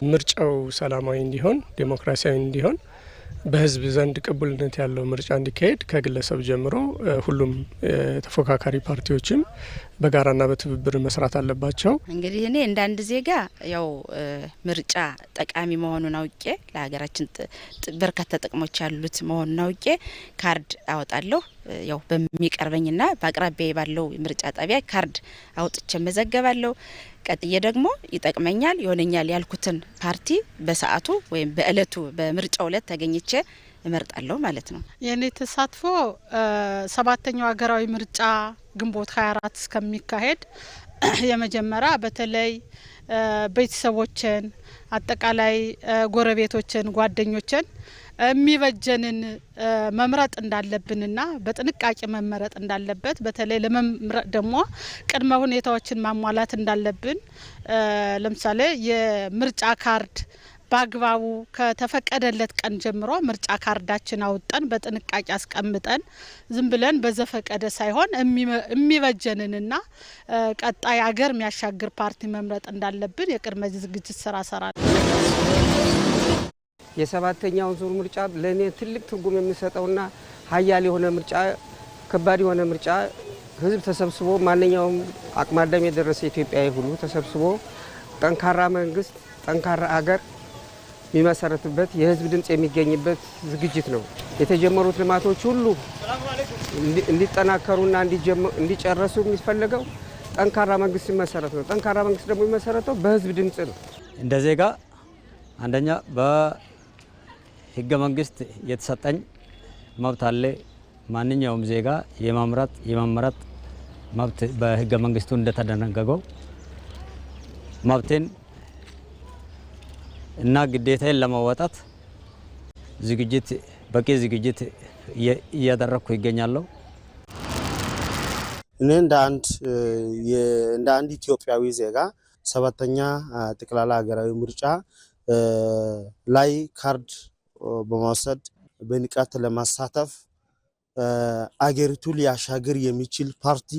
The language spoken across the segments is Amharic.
ምርጫው ሰላማዊ እንዲሆን ዴሞክራሲያዊ እንዲሆን በህዝብ ዘንድ ቅቡልነት ያለው ምርጫ እንዲካሄድ ከግለሰብ ጀምሮ ሁሉም ተፎካካሪ ፓርቲዎችም በጋራና በትብብር መስራት አለባቸው። እንግዲህ እኔ እንደ አንድ ዜጋ ያው ምርጫ ጠቃሚ መሆኑን አውቄ ለሀገራችን በርካታ ጥቅሞች ያሉት መሆኑን አውቄ ካርድ አወጣለሁ። ያው በሚቀርበኝና በአቅራቢያዬ ባለው ምርጫ ጣቢያ ካርድ አውጥቼ መዘገባለሁ። ቀጥዬ ደግሞ ይጠቅመኛል ይሆነኛል ያልኩትን ፓርቲ በሰዓቱ ወይም በእለቱ በምርጫው ዕለት ተገኝቼ እመርጣለሁ ማለት ነው። የኔ ተሳትፎ ሰባተኛው ሀገራዊ ምርጫ ግንቦት 24 እስከሚካሄድ የመጀመሪያ በተለይ ቤተሰቦችን አጠቃላይ ጎረቤቶችን ጓደኞችን የሚበጀንን መምረጥ እንዳለብንና በጥንቃቄ መመረጥ እንዳለበት በተለይ ለመምረጥ ደግሞ ቅድመ ሁኔታዎችን ማሟላት እንዳለብን ለምሳሌ የምርጫ ካርድ በአግባቡ ከተፈቀደለት ቀን ጀምሮ ምርጫ ካርዳችን አውጣን በጥንቃቄ አስቀምጠን ዝም ብለን በዘፈቀደ ሳይሆን የሚበጀንንና ቀጣይ ሀገር የሚያሻግር ፓርቲ መምረጥ እንዳለብን የቅድመ ዝግጅት ስራ ሰራን። የሰባተኛው ዙር ምርጫ ለኔ ትልቅ ትርጉም የሚሰጠውና ሀያል የሆነ ምርጫ ከባድ የሆነ ምርጫ ህዝብ ተሰብስቦ ማንኛውም አቅመ አዳም የደረሰ ኢትዮጵያዊ ሁሉ ተሰብስቦ ጠንካራ መንግስት ጠንካራ ሀገር የሚመሰረትበት የህዝብ ድምጽ የሚገኝበት ዝግጅት ነው። የተጀመሩት ልማቶች ሁሉ እንዲጠናከሩና እንዲጨረሱ የሚፈልገው ጠንካራ መንግስት ሲመሰረት ነው። ጠንካራ መንግስት ደግሞ የሚመሰረተው በህዝብ ድምጽ ነው። እንደ ዜጋ አንደኛ በህገ መንግስት የተሰጠኝ መብት አለ። ማንኛውም ዜጋ የመምረጥ መብት በህገ መንግስቱ እንደተደነገገው መብቴን እና ግዴታዬን ለመወጣት በቂ ዝግጅት እያደረኩ ይገኛለሁ። እኔ እንደ አንድ ኢትዮጵያዊ ዜጋ ሰባተኛ ጠቅላላ ሀገራዊ ምርጫ ላይ ካርድ በመውሰድ በንቃት ለማሳተፍ አገሪቱ ሊያሻግር የሚችል ፓርቲ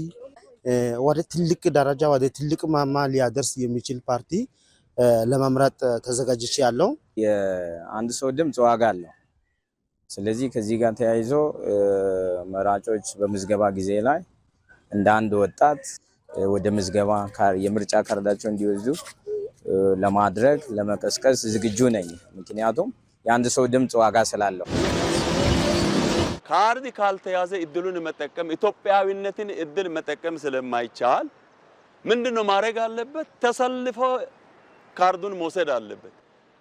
ወደ ትልቅ ደረጃ ወደ ትልቅ ማማ ሊያደርስ የሚችል ፓርቲ ለመምረጥ ተዘጋጅቼ ያለው። የአንድ ሰው ድምጽ ዋጋ አለው። ስለዚህ ከዚህ ጋር ተያይዞ መራጮች በምዝገባ ጊዜ ላይ እንደ አንድ ወጣት ወደ ምዝገባ የምርጫ ካርዳቸው እንዲወስዱ ለማድረግ ለመቀስቀስ ዝግጁ ነኝ። ምክንያቱም የአንድ ሰው ድምጽ ዋጋ ስላለው። ካርድ ካልተያዘ እድሉን መጠቀም ኢትዮጵያዊነትን እድል መጠቀም ስለማይቻል ምንድነው ማድረግ አለበት? ተሰልፎ ካርዱን መውሰድ አለበት።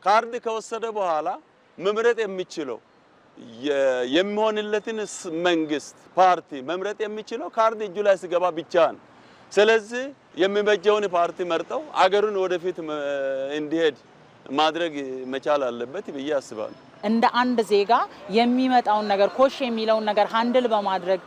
ካርድ ከወሰደ በኋላ መምረጥ የሚችለው የሚሆንለትን መንግስት ፓርቲ መምረጥ የሚችለው ካርድ እጁ ላይ ሲገባ ብቻ ነው። ስለዚህ የሚበጀውን ፓርቲ መርጠው አገሩን ወደፊት እንዲሄድ ማድረግ መቻል አለበት ብዬ አስባለሁ። እንደ አንድ ዜጋ የሚመጣውን ነገር ኮሽ የሚለውን ነገር ሃንድል በማድረግ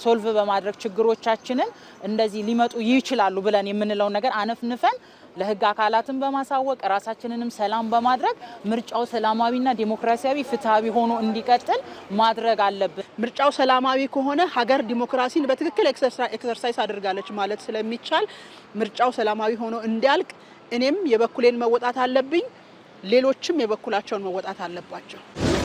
ሶልቭ በማድረግ ችግሮቻችንን እንደዚህ ሊመጡ ይችላሉ ብለን የምንለው ነገር አነፍንፈን ለህግ አካላትን በማሳወቅ ራሳችንንም ሰላም በማድረግ ምርጫው ሰላማዊና ዲሞክራሲያዊ ፍትሃዊ ሆኖ እንዲቀጥል ማድረግ አለብን። ምርጫው ሰላማዊ ከሆነ ሀገር ዲሞክራሲን በትክክል ኤክሰርሳይዝ አድርጋለች ማለት ስለሚቻል ምርጫው ሰላማዊ ሆኖ እንዲያልቅ እኔም የበኩሌን መወጣት አለብኝ፣ ሌሎችም የበኩላቸውን መወጣት አለባቸው።